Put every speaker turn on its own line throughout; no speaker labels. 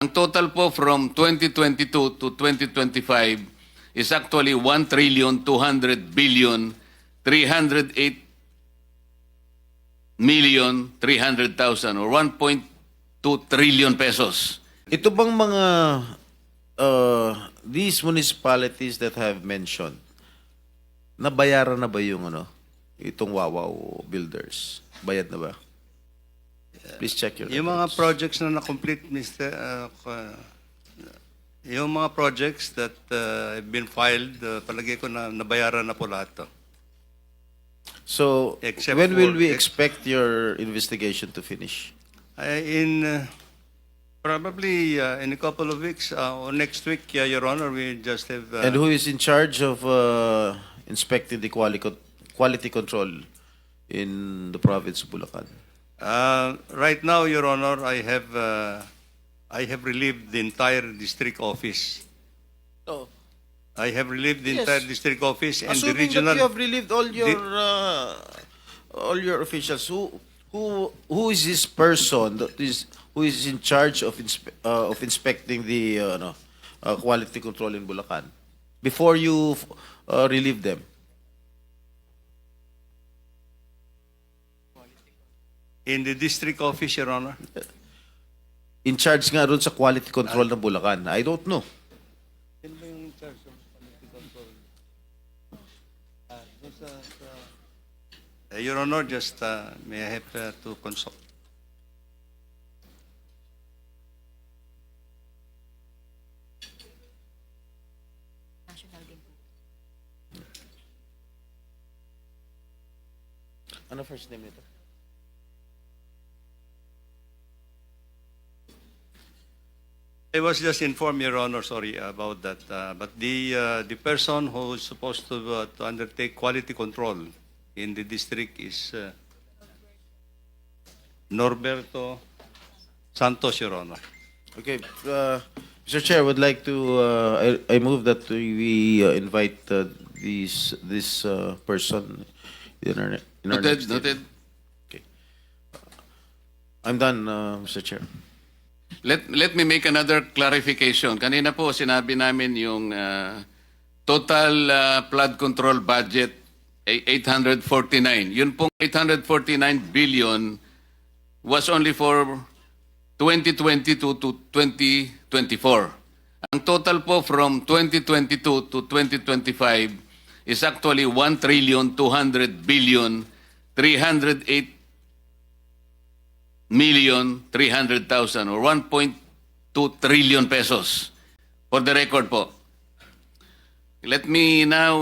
Ang total po from 2022 to 2025 is actually 1,200,000,000,308,300,000 or 1.2 trillion pesos.
Ito bang mga these municipalities that have mentioned, nabayaran na ba yung itong Wawaw Builders? Bayad na ba? Please check your
Yung mga
records.
projects na na-complete, yung mga projects that have been filed, palagay ko na nabayaran na po lahat to.
So,
Except
when will
for-
we expect your investigation to finish?
Probably in a couple of weeks, or next week, Your Honor, we just have...
And who is in charge of inspecting the quality control in the province of Bulacan?
right now, Your Honor, I have relieved the entire district office.
Oh.
I have relieved the
Yes.
entire district office and the
Assuming
regional...
that you have relieved all your officials, who is this person who is in charge of inspecting the quality control in Bulacan before you relieve them?
In the district office, Your Honor.
In charge nga doon sa quality control ng Bulacan. I don't know.
Your Honor, just may I have to consult?
Ano first name nito?
I was just informed, Your Honor, sorry about that. But the person who is supposed to undertake quality control in the district is Norberto Santos, Your Honor.
Okay, Mr. Chair, would like to I move that we invite this person in our next
Noted.
hearing. Okay. I'm done, Mr. Chair.
Let me make another clarification. Kanina po sinabi namin yung total flood control budget ay 849. Yun pong 849 billion was only for 2022 to 2024. Ang total po from 2022 to 2025 is actually 1,200,000,000,300,000 or 1.2 trillion pesos. For the record po. Let me now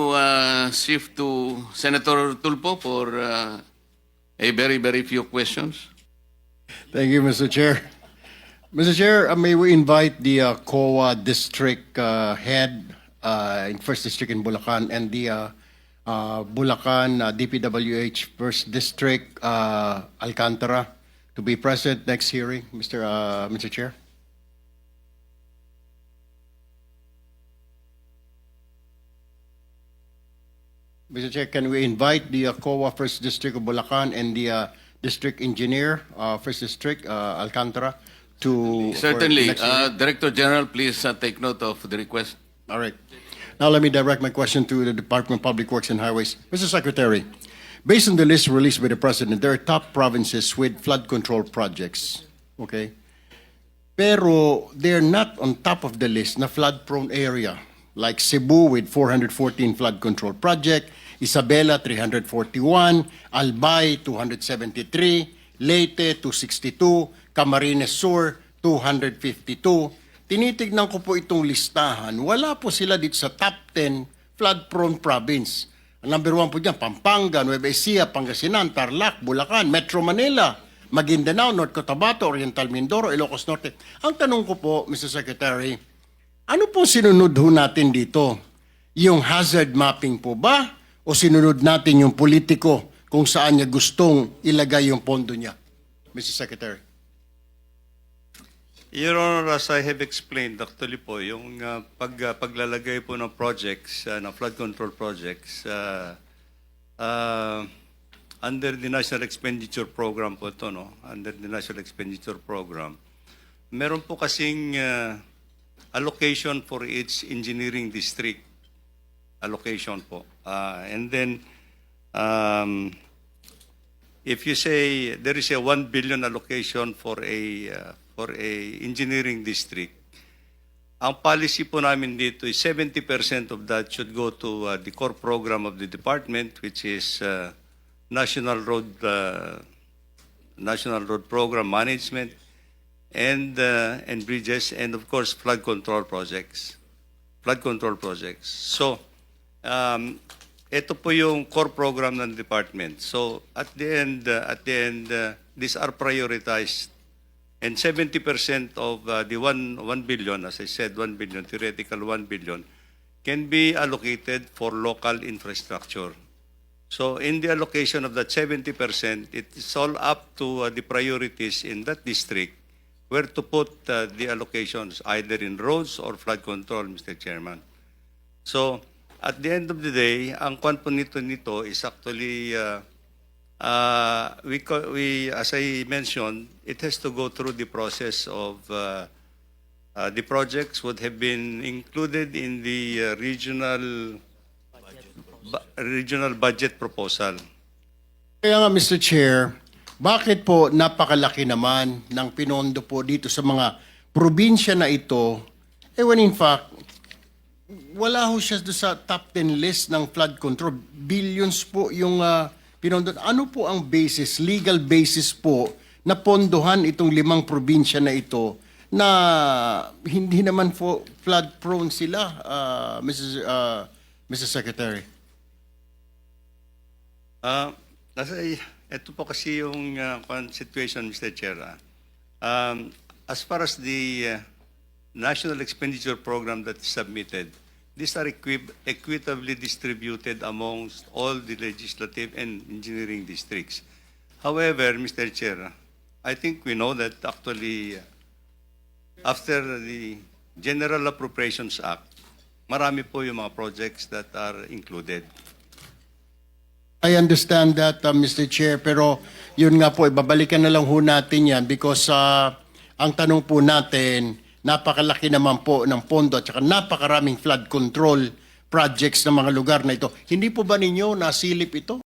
shift to Senator Tulfo for a very, very few questions.
Thank you, Mr. Chair. Mr. Chair, may we invite the COA district head in First District in Bulacan and the Bulacan DPWH First District Alcantara to be present next hearing, Mr. Chair. Mr. Chair, can we invite the COA First District of Bulacan and the District Engineer, First District, Alcantara, to... for
Certainly.
next hearing?
Director General, please take note of the request.
All right. Now let me direct my question to the Department of Public Works and Highways. Mr. Secretary, based on the list released by the President, there are top provinces with flood control projects. Okay? Pero they're not on top of the list na flood-prone area. Like Cebu with 414 flood control project, Isabela 341, Albay 273, Leyte 262, Camarines Sur 252. Tinitignan ko po itong listahan. Wala po sila dito sa top 10 flood-prone province. Ang number 1 po dyan, Pampanga, Nueva Ecija, Pangasinan, Tarlac, Bulacan, Metro Manila, Maguindanao, North Cotabato, Oriental Mindoro, Ilocos Norte. Ang tanong ko po, Mr. Secretary, ano po sinunod ho natin dito? Yung hazard mapping po ba? O sinunod natin yung politiko kung saan niya gustong ilagay yung pondo niya? Mr. Secretary.
Your Honor, as I have explained, actually po, yung paglalagay po ng projects, ng flood control projects, under the National Expenditure Program po ito, no? Under the National Expenditure Program, meron po kasing allocation for each engineering district. Allocation po. And then, if you say there is a 1 billion allocation for a engineering district, ang policy po namin dito is 70% of that should go to the core program of the department, which is National Road Program Management and bridges, and of course flood control projects. So, ito po yung core program ng department. So at the end, these are prioritized. And 70% of the 1 billion, as I said, 1 billion, theoretical 1 billion, can be allocated for local infrastructure. So in the allocation of that 70%, it is all up to the priorities in that district where to put the allocations, either in roads or flood control, Mr. Chairman. So at the end of the day, ang kwan po nito is actually we, as I mentioned, it has to go through the process of the projects would have been included in the regional budget proposal.
Kaya nga, Mr. Chair, bakit po napakalaki naman ng pinondo po dito sa mga probinsya na ito, when in fact, wala ho siya doon sa top 10 list ng flood control. Billions po yung pinondo. Ano po ang basis, legal basis po, na pondohan itong 5 probinsya na ito na hindi naman po flood prone sila, Mr. Secretary?
Ito po kasi yung situation, Mr. Chair. As far as the National Expenditure Program that is submitted, these are equitably distributed amongst all the legislative and engineering districts. However, Mr. Chair, I think we know that actually after the General Appropriations Act, marami po yung mga projects that are included.
I understand that, Mr. Chair, pero yun nga po, ibabalikan na lang ho natin yan because ang tanong po natin, napakalaki naman po ng pondo at saka napakaraming flood control projects ng mga lugar na ito. Hindi po ba ninyo nasilip ito?